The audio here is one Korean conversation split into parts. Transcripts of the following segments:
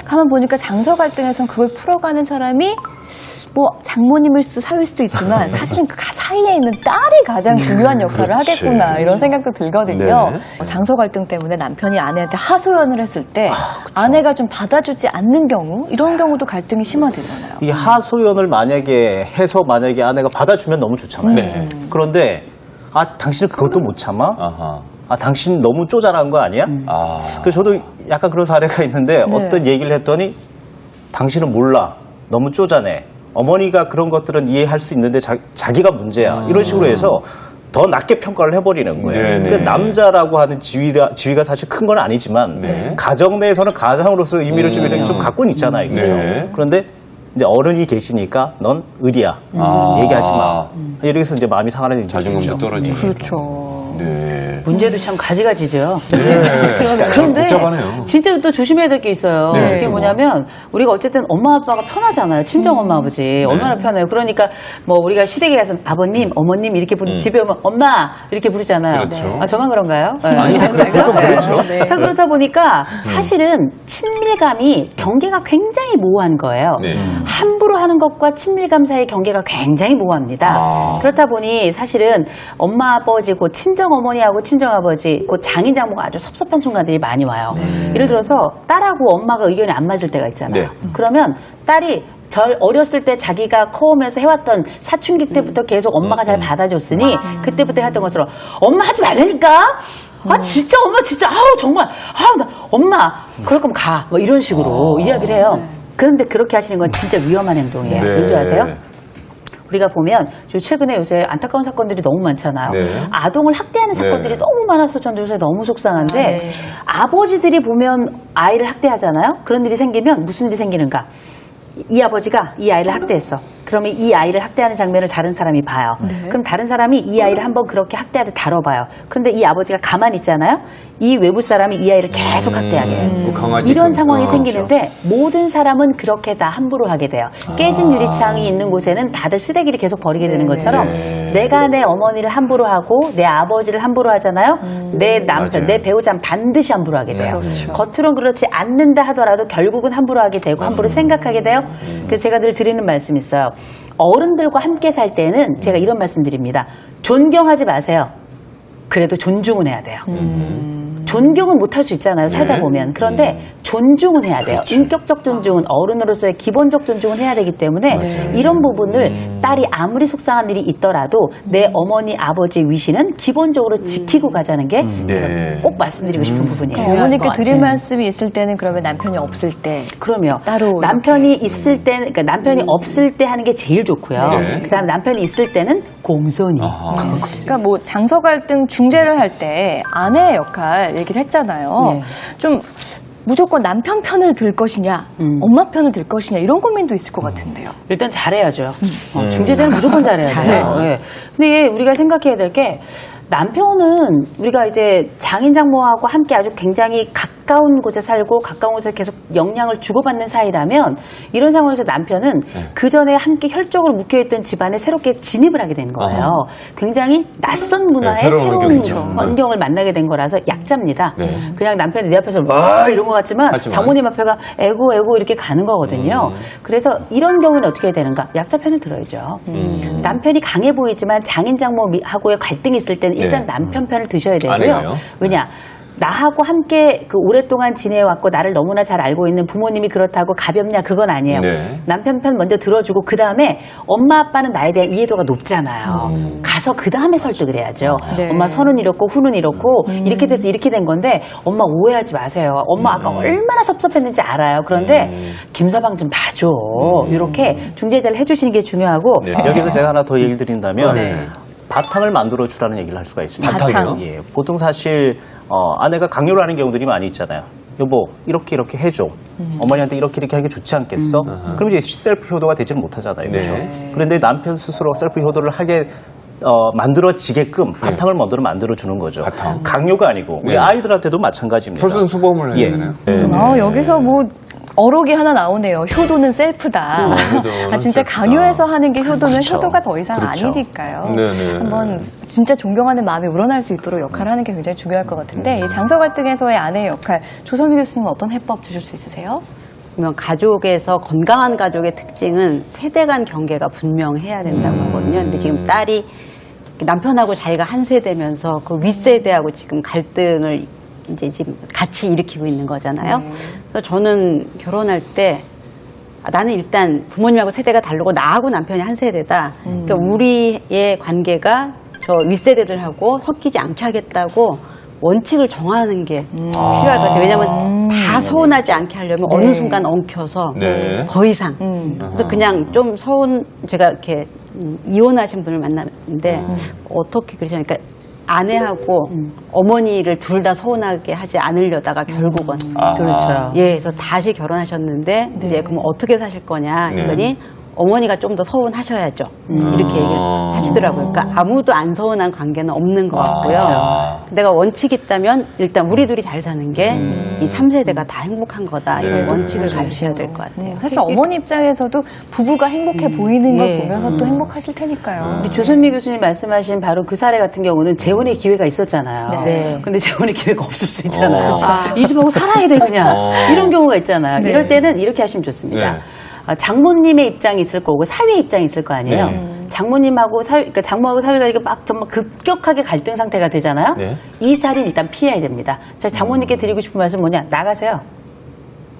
가만 보니까 장서 갈등에선 그걸 풀어가는 사람이 뭐 장모님일 수도 사위일 수도 있지만 사실은 그 사이에 있는 딸이 가장 중요한 역할을 하겠구나 이런 생각도 들거든요. 네. 장서 갈등 때문에 남편이 아내한테 하소연을 했을 때 아내가 좀 받아주지 않는 경우 이런 경우도 갈등이 심화되잖아요. 이게 하소연을 만약에 해서 만약에 아내가 받아주면 너무 좋잖아요. 네. 그런데 당신은 그것도 못 참아? 아하. 당신 너무 쪼잔한 거 아니야? 그래서 저도 약간 그런 사례가 있는데 어떤 얘기를 했더니 당신은 몰라. 너무 쪼잔해. 어머니가 그런 것들은 이해할 수 있는데 자기가 문제야. 이런 식으로 해서 더 낮게 평가를 해버리는 거예요. 근데 남자라고 하는 지위가 사실 큰 건 아니지만 가정 내에서는 가장으로서 의미를 좀 갖고는 있잖아요. 그렇죠? 그런데 이제 어른이 계시니까 넌 의리야. 얘기하지 마. 이래서 이제 마음이 상하는 일이 자존감도 떨어지고. 그렇죠. 네. 문제도 참 가지가지죠. 그런데 복잡하네요. 진짜 또 조심해야 될 게 있어요. 네, 그게 또 뭐? 뭐냐면 우리가 어쨌든 엄마 아빠가 편하잖아요. 친정 엄마 아버지 얼마나 편해요. 그러니까 뭐 우리가 시댁에 가서 아버님, 어머님 이렇게 집에 오면 엄마 이렇게 부르잖아요. 그렇죠. 저만 그런가요? 아니, 그렇죠. 그렇죠. 네. 자, 그렇다 보니까 사실은 친밀감이 경계가 굉장히 모호한 거예요. 네. 함부로 하는 것과 친밀감 사이의 경계가 굉장히 모호합니다. 그렇다 보니 사실은 엄마 아버지고 친정 어머니하고 친정 아버지, 그 장인 장모가 아주 섭섭한 순간들이 많이 와요. 예를 들어서 딸하고 엄마가 의견이 안 맞을 때가 있잖아요. 그러면 딸이 어렸을 때 자기가 커오면서 해왔던 사춘기 때부터 계속 엄마가 잘 받아줬으니 그때부터 했던 것처럼 엄마 하지 말라니까. 진짜 엄마 진짜 정말 나 엄마 그럴 거면 가 뭐 이런 식으로 이야기를 해요. 그런데 그렇게 하시는 건 진짜 위험한 행동이에요. 왠지 아세요? 우리가 보면 최근에 요새 안타까운 사건들이 너무 많잖아요. 아동을 학대하는 사건들이 너무 많아서 저는 요새 너무 속상한데 아버지들이 보면 아이를 학대하잖아요. 그런 일이 생기면 무슨 일이 생기는가? 이 아버지가 이 아이를 학대했어. 그러면 이 아이를 학대하는 장면을 다른 사람이 봐요. 그럼 다른 사람이 이 아이를 한번 그렇게 학대하듯 다뤄봐요. 그런데 이 아버지가 가만히 있잖아요. 이 외부 사람이 이 아이를 계속 학대하게 돼요. 이런 상황이 생기는데 모든 사람은 그렇게 다 함부로 하게 돼요. 깨진 유리창이 있는 곳에는 다들 쓰레기를 계속 버리게 되는 것처럼 내가 내 어머니를 함부로 하고 내 아버지를 함부로 하잖아요. 내 남편, 내 배우자는 반드시 함부로 하게 돼요. 겉으로는 그렇지 않는다 하더라도 결국은 함부로 하게 되고 함부로 생각하게 돼요. 그래서 제가 늘 드리는 말씀이 있어요. 어른들과 함께 살 때는 제가 이런 말씀 드립니다. 존경하지 마세요. 그래도 존중은 해야 돼요. 존경은 못할 수 있잖아요. 살다 보면. 그런데 존중은 해야 돼요. 인격적 존중은 어른으로서의 기본적 존중은 해야 되기 때문에 이런 부분을 딸이 아무리 속상한 일이 있더라도 내 어머니 아버지의 위신은 기본적으로 지키고 가자는 게 제가 꼭 말씀드리고 싶은 부분이에요. 어머니께 드릴 말씀이 있을 때는 그러면 남편이 없을 때 그럼요. 따로 남편이 있을 때는 그러니까 남편이 없을 때 하는 게 제일 좋고요. 그다음에 남편이 있을 때는 공손히. 그러니까 뭐 장서 갈등 중재를 할 때 아내의 역할 얘기를 했잖아요. 좀 무조건 남편 편을 들 것이냐, 엄마 편을 들 것이냐 이런 고민도 있을 것 같은데요. 일단 잘해야죠. 중재자는 무조건 잘해야 돼요. 근데 우리가 생각해야 될 게 남편은 우리가 이제 장인 장모하고 함께 아주 굉장히 가까운 곳에 살고 가까운 곳에 계속 영향을 주고받는 사이라면 이런 상황에서 남편은 그 전에 함께 혈족으로 묶여있던 집안에 새롭게 진입을 하게 된 거예요. 굉장히 낯선 문화의 새로운 환경을 만나게 된 거라서 약자입니다. 그냥 남편이 내 앞에서 이런 것 같지만 장모님 앞에가 애고 이렇게 가는 거거든요. 그래서 이런 경우는 어떻게 해야 되는가? 약자 편을 들어야죠. 남편이 강해 보이지만 장인 장모하고의 갈등이 있을 때는 일단 남편 편을 드셔야 되고요. 왜냐? 나하고 함께 그 오랫동안 지내왔고 나를 너무나 잘 알고 있는 부모님이 그렇다고 가볍냐 그건 아니에요. 남편 편 먼저 들어주고 그 다음에 엄마 아빠는 나에 대한 이해도가 높잖아요. 가서 그 다음에 설득을 해야죠. 엄마 선은 이렇고 후는 이렇고 이렇게 돼서 이렇게 된 건데 엄마 오해하지 마세요. 엄마 아까 얼마나 섭섭했는지 알아요. 그런데 김서방 좀 봐줘. 이렇게 중재자를 해주시는 게 중요하고 여기서 제가 하나 더 얘기를 드린다면 바탕을 만들어 주라는 얘기를 할 수가 있습니다. 바탕이요? 예, 보통 사실 아내가 강요를 하는 경우들이 많이 있잖아요. 여보 이렇게 해줘. 어머니한테 이렇게 하는 게 좋지 않겠어? 그럼 이제 셀프 효도가 되지는 못하잖아요. 그렇죠? 그런데 남편 스스로 셀프 효도를 하게 만들어지게끔 바탕을 먼저 만들어주는 거죠. 강요가 아니고 우리 아이들한테도 마찬가지입니다. 솔선수범을 해야 되나요? 여기서 뭐 어록이 하나 나오네요. 효도는 셀프다. 효도는 진짜 셀프다. 강요해서 하는 게 효도는 그렇죠. 효도가 더 이상 그렇죠. 아니니까요. 네네. 한번 진짜 존경하는 마음이 우러날 수 있도록 역할을 하는 게 굉장히 중요할 것 같은데 이 장서 갈등에서의 아내의 역할 조선미 교수님은 어떤 해법 주실 수 있으세요? 그러면 가족에서 건강한 가족의 특징은 세대 간 경계가 분명해야 된다고 하거든요. 근데 지금 딸이 남편하고 자기가 한 세대면서 그 윗세대하고 지금 갈등을 이제 지금 같이 일으키고 있는 거잖아요. 그래서 저는 결혼할 때 나는 일단 부모님하고 세대가 다르고 나하고 남편이 한 세대다. 그러니까 우리의 관계가 저 윗세대들하고 섞이지 않게 하겠다고 원칙을 정하는 게 필요할 것 같아요. 왜냐하면 다 서운하지 않게 하려면 네. 어느 순간 엉켜서 네. 더 이상. 그래서 그냥 좀 제가 이렇게 이혼하신 분을 만났는데 어떻게 그러시냐면 그러니까 아내하고 어머니를 둘 다 서운하게 하지 않으려다가 결국은 그렇죠. 예, 그래서 다시 결혼하셨는데 이제 그럼 어떻게 사실 거냐 했더니 어머니가 좀 더 서운하셔야죠. 이렇게 얘기를 하시더라고요. 그러니까 아무도 안 서운한 관계는 없는 것 같고요. 내가 원칙이 있다면 일단 우리 둘이 잘 사는 게 이 3세대가 다 행복한 거다. 이런 원칙을 가지셔야 될 것 같아요. 사실 어머니 입장에서도 부부가 행복해 보이는 걸 예. 보면서 또 행복하실 테니까요. 우리 조선미 교수님 말씀하신 바로 그 사례 같은 경우는 재혼의 기회가 있었잖아요. 네. 근데 재혼의 기회가 없을 수 있잖아요. 이 집하고 살아야 돼 그냥. 이런 경우가 있잖아요. 이럴 때는 이렇게 하시면 좋습니다. 네. 장모님의 입장이 있을 거고 사위의 입장이 있을 거 아니에요. 장모님하고 그러니까 장모하고 사위가 이렇게 막 정말 급격하게 갈등 상태가 되잖아요. 네. 이 자리는 일단 피해야 됩니다. 자, 장모님께 드리고 싶은 말씀 뭐냐? 나가세요.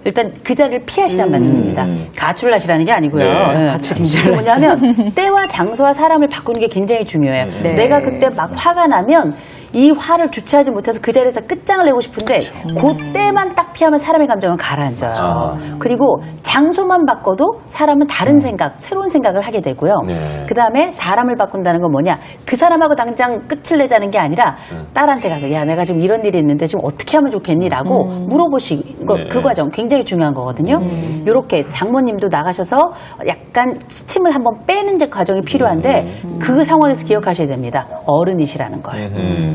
일단 그 자리를 피하시라는 말씀입니다. 가출을 하시라는 게 아니고요. 네. 가출이 뭐냐면 때와 장소와 사람을 바꾸는 게 굉장히 중요해요. 네. 내가 그때 막 화가 나면 이 화를 주체하지 못해서 그 자리에서 끝장을 내고 싶은데 그때만 딱 피하면 사람의 감정은 가라앉아요. 그리고 장소만 바꿔도 사람은 다른 생각, 새로운 생각을 하게 되고요. 네. 그다음에 사람을 바꾼다는 건 뭐냐? 그 사람하고 당장 끝을 내자는 게 아니라 딸한테 가서 야 내가 지금 이런 일이 있는데 지금 어떻게 하면 좋겠니? 라고 물어보시고 네. 그 과정 굉장히 중요한 거거든요. 이렇게 장모님도 나가셔서 약간 스팀을 한번 빼는 과정이 필요한데 그 상황에서 기억하셔야 됩니다. 어른이시라는 걸.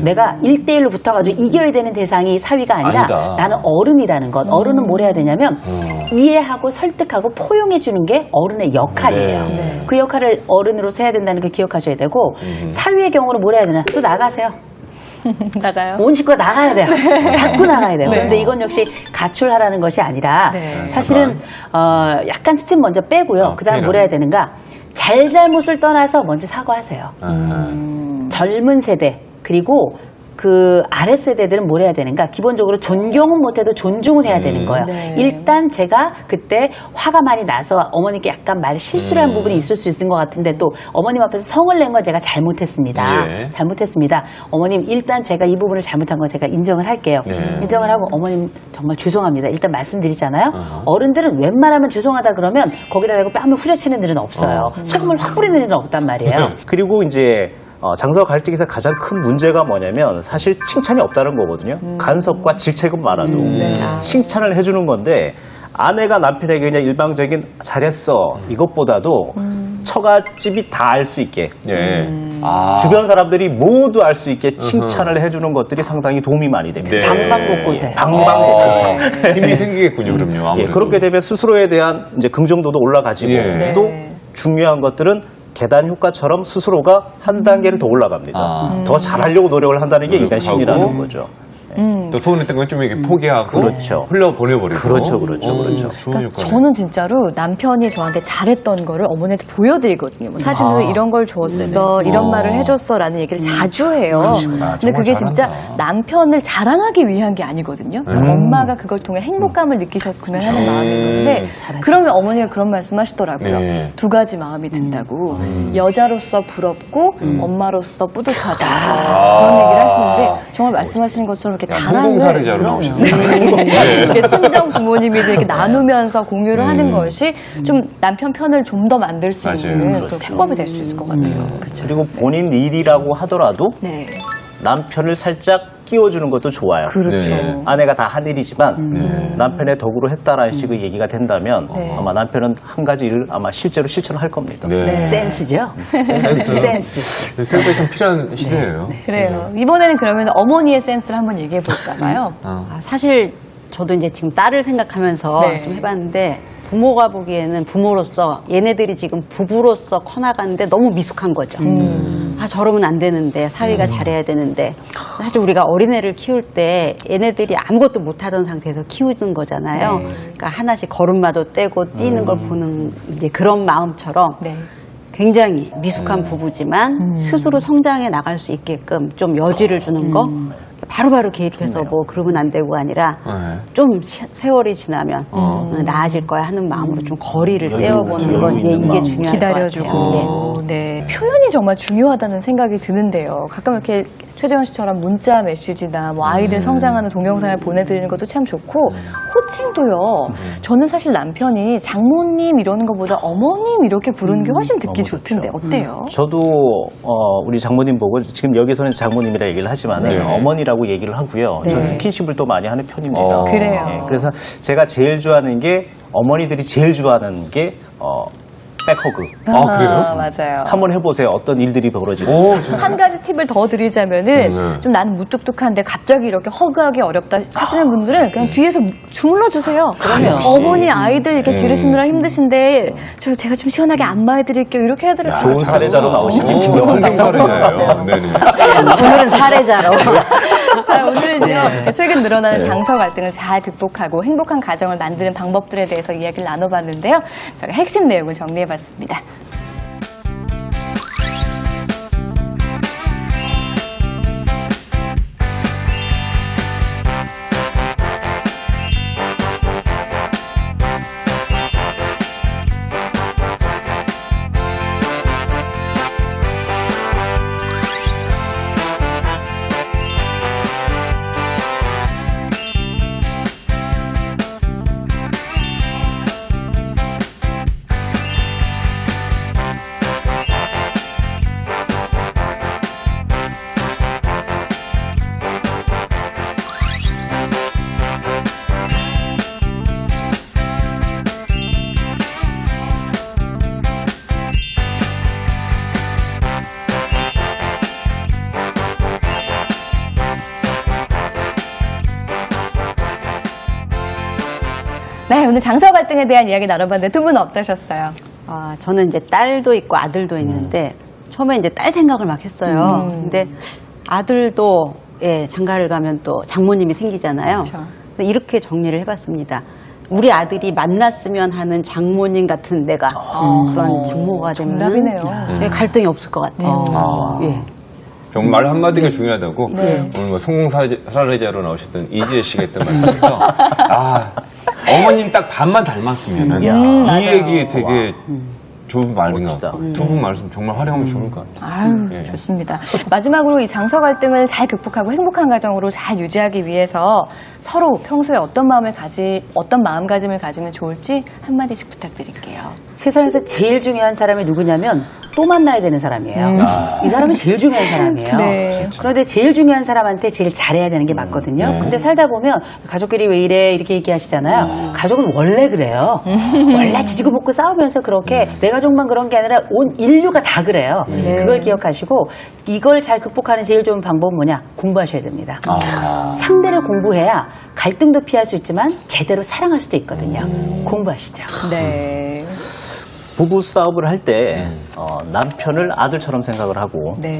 내가 1대1로 붙어가지고 이겨야 되는 대상이 사위가 아니라 아니다. 나는 어른이라는 것. 어른은 뭘 해야 되냐면 이해하고 설득하고 포용해 주는 게 어른의 역할이에요. 네. 그 역할을 어른으로서 해야 된다는 걸 기억하셔야 되고 사위의 경우는 뭘 해야 되나? 또 나가세요. 나가요. 온 식구가 나가야 돼요. 자꾸 나가야 돼요. 네. 그런데 이건 역시 가출하라는 것이 아니라 네. 사실은 약간 스팀 먼저 빼고요. 그다음 뭘 해야 되는가? 잘잘못을 떠나서 먼저 사과하세요. 젊은 세대 그리고 그 아랫세대들은 뭘 해야 되는가? 기본적으로 존경은 못해도 존중을 해야 되는 거예요. 네. 일단 제가 그때 화가 많이 나서 어머니께 약간 말 실수를 한 부분이 있을 수 있는 것 같은데 또 어머님 앞에서 성을 낸 건 제가 잘못했습니다. 예. 잘못했습니다. 어머님 일단 제가 이 부분을 잘못한 건 제가 인정을 할게요. 네. 인정을 하고 어머님 정말 죄송합니다. 일단 말씀드리잖아요. 어른들은 웬만하면 죄송하다 그러면 거기다 대고 뺨을 후려치는 일은 없어요. 소금을 확 뿌리는 일은 없단 말이에요. 그리고 이제 장서 갈등에서 가장 큰 문제가 뭐냐면 사실 칭찬이 없다는 거거든요. 간섭과 질책은 많아도 칭찬을 해주는 건데 아내가 남편에게 그냥 일방적인 잘했어 이것보다도 처갓집이 다 알 수 있게 예. 주변 사람들이 모두 알 수 있게 칭찬을 해주는 것들이 상당히 도움이 많이 됩니다. 네. 방방곳곳에. 힘이 생기겠군요, 그럼요. 예, 아무래도. 그렇게 되면 스스로에 대한 이제 긍정도도 올라가지고 예. 또 네. 중요한 것들은 계단 효과처럼 스스로가 한 단계를 더 올라갑니다. 더 잘하려고 노력을 한다는 게 인간 노력하고. 심리라는 거죠. 또 소원했던 건 좀 이렇게 포기하고 그렇죠. 흘려보내버리고. 그렇죠, 그렇죠, 그렇죠. 좋은 그러니까 효과네. 저는 진짜로 남편이 저한테 잘했던 거를 어머니한테 보여드리거든요. 뭐 사진으로 이런 걸 줬어, 이런 말을 해줬어라는 얘기를 자주 해요. 근데 그게 진짜 남편을 자랑하기 위한 게 아니거든요. 엄마가 그걸 통해 행복감을 느끼셨으면 하는 마음인 건데 그러면 어머니가 그런 말씀하시더라고요. 네. 두 가지 마음이 든다고 여자로서 부럽고 엄마로서 뿌듯하다 그런 얘기를 하시는데 정말 말씀하시는 것처럼 이렇게 자랑을 성공사례자로 나오셨어요. 이렇게 친정 부모님이 이렇게 나누면서 공유를 하는 것이 좀 남편 편을 좀 더 만들 수 맞아요. 있는 또 방법이 될 수 있을 것 같아요. 그리고 본인 일이라고 하더라도 네, 남편을 살짝 끼워주는 것도 좋아요. 그렇죠. 네. 아내가 다 한 일이지만 남편의 덕으로 했다라는 식의 얘기가 된다면 네. 아마 남편은 한 가지 일을 아마 실제로 실천을 할 겁니다. 네. 센스죠. 센스. 센스가 참 필요한 시대예요. 그래요. 이번에는 그러면 어머니의 센스를 한번 얘기해 볼까 봐요. 사실 저도 이제 지금 딸을 생각하면서 네. 좀 해봤는데 부모가 보기에는 부모로서 얘네들이 지금 부부로서 커나가는데 너무 미숙한 거죠. 아, 저러면 안 되는데, 사위가 잘해야 되는데. 사실 우리가 어린애를 키울 때 얘네들이 아무것도 못하던 상태에서 키우는 거잖아요. 그러니까 하나씩 걸음마도 떼고 뛰는 걸 보는 이제 그런 마음처럼 네. 굉장히 미숙한 부부지만 스스로 성장해 나갈 수 있게끔 좀 여지를 주는 거 바로바로 개입해서 뭐 그러면 안 되고가 아니라 좀 세월이 지나면 나아질 거야 하는 마음으로 좀 거리를 떼어보는 건 이게 중요할 것 기다려주고. 같아요. 네. 표현이 정말 중요하다는 생각이 드는데요. 가끔 이렇게 최재원 씨처럼 문자 메시지나 뭐 아이들 성장하는 동영상을 보내드리는 것도 참 좋고, 호칭도요. 저는 사실 남편이 장모님 이러는 것보다 어머님 이렇게 부르는 게 훨씬 듣기 너무 좋던데 좋죠. 어때요? 저도 우리 장모님 보고 지금 여기서는 장모님이라 얘기를 하지만은 네. 어머니라고 얘기를 하고요. 네. 저 스킨십을 또 많이 하는 편입니다. 그래요. 예, 그래서 제가 제일 좋아하는 게 어머니들이 제일 좋아하는 게 백허그. 아, 그래요? 맞아요. 한번 해보세요. 어떤 일들이 벌어지는지. 오, 한 가지 팁을 더 드리자면은 좀 나는 무뚝뚝한데 갑자기 이렇게 허그하기 어렵다 하시는 분들은 그냥 뒤에서 주물러 주세요. 그럼요. 어머니 아이들 이렇게 기르시느라 힘드신데 제가 좀 시원하게 안마해드릴게요. 이렇게 해드려요. 좋은 사례자로 나오시는 지금. 훌륭 사례자예요. 네네. 오늘은 사례자로. 자, 오늘은요, 최근 늘어나는 장서 갈등을 잘 극복하고 행복한 가정을 만드는 방법들에 대해서 이야기를 나눠봤는데요. 저희가 핵심 내용을 정리해봤습니다. 네, 오늘 장서 갈등에 대한 이야기 나눠봤는데 두 분은 어떠셨어요? 아, 저는 이제 딸도 있고 아들도 있는데 처음에 이제 딸 생각을 막 했어요. 근데 아들도 장가를 가면 또 장모님이 생기잖아요. 그쵸. 그래서 이렇게 정리를 해봤습니다. 우리 아들이 만났으면 하는 장모님 같은 내가 그런 장모가 되면 정답이네요. 갈등이 없을 것 같아요. 예. 정말 말 한마디가 중요하다고 네. 오늘 뭐 성공 사례자로 나오셨던 이지혜 씨가 했던 말씀에서 어머님 딱 반만 닮았으면 이 맞아요. 얘기 되게 좋은 말인 것 멋지다. 같고 두 분 말씀 정말 활용하면 좋을 것 같아요. 아유, 예. 좋습니다. 마지막으로 이 장서 갈등을 잘 극복하고 행복한 가정으로 잘 유지하기 위해서 서로 평소에 어떤 마음가짐을 가지면 좋을지 한마디씩 부탁드릴게요. 세상에서 제일 중요한 사람이 누구냐면 또 만나야 되는 사람이에요. 이 사람이 제일 중요한 사람이에요. 네. 그런데 제일 중요한 사람한테 제일 잘해야 되는 게 맞거든요. 근데 살다 보면 가족끼리 왜 이래 이렇게 얘기하시잖아요. 가족은 원래 그래요. 원래 지지고 볶고 싸우면서 그렇게 내 가족만 그런 게 아니라 온 인류가 다 그래요. 그걸 기억하시고 이걸 잘 극복하는 제일 좋은 방법은 뭐냐? 공부하셔야 됩니다. 상대를 공부해야 갈등도 피할 수 있지만 제대로 사랑할 수도 있거든요. 공부하시죠. 네. 부부 싸움을 할 때 남편을 아들처럼 생각을 하고 네.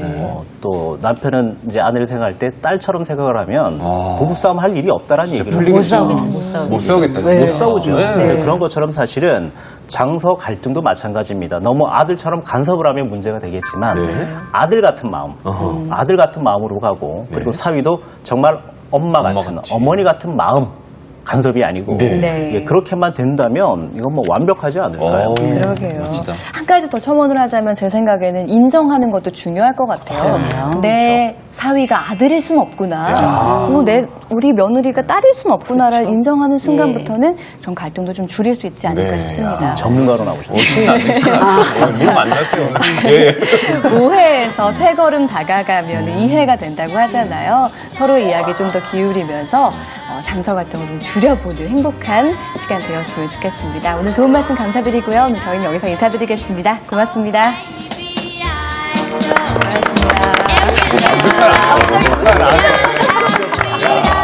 또 남편은 이제 아내를 생각할 때 딸처럼 생각을 하면 부부 싸움 할 일이 없다라는 얘기를 못 싸우겠다. 못 싸우겠다. 못 싸우죠. 네. 근데 그런 것처럼 사실은 장서 갈등도 마찬가지입니다. 너무 아들처럼 간섭을 하면 문제가 되겠지만 네. 아들 같은 마음, 아들 같은 마음으로 가고 그리고 사위도 정말 엄마 같은 같이. 어머니 같은 마음. 간섭이 아니고 네. 예, 그렇게만 된다면 이건 뭐 완벽하지 않을까요? 그러게요. 멋지다. 한 가지 더 첨언을 하자면 제 생각에는 인정하는 것도 중요할 것 같아요. 내 사위가 아들일 순 없구나. 우리 며느리가 딸일 순 없구나를 인정하는 순간부터는 전 갈등도 좀 줄일 수 있지 않을까 싶습니다. 전문가로 나오셨어요. 물 만났어요. 예. 오해에서 세 걸음 다가가면 이해가 된다고 하잖아요. 서로의 이야기 좀 더 기울이면서 장서 갈등을 좀 줄여보는 행복한 시간 되었으면 좋겠습니다. 오늘 도움 말씀 감사드리고요. 오늘 저희는 여기서 인사드리겠습니다. 고맙습니다. 고맙습니다.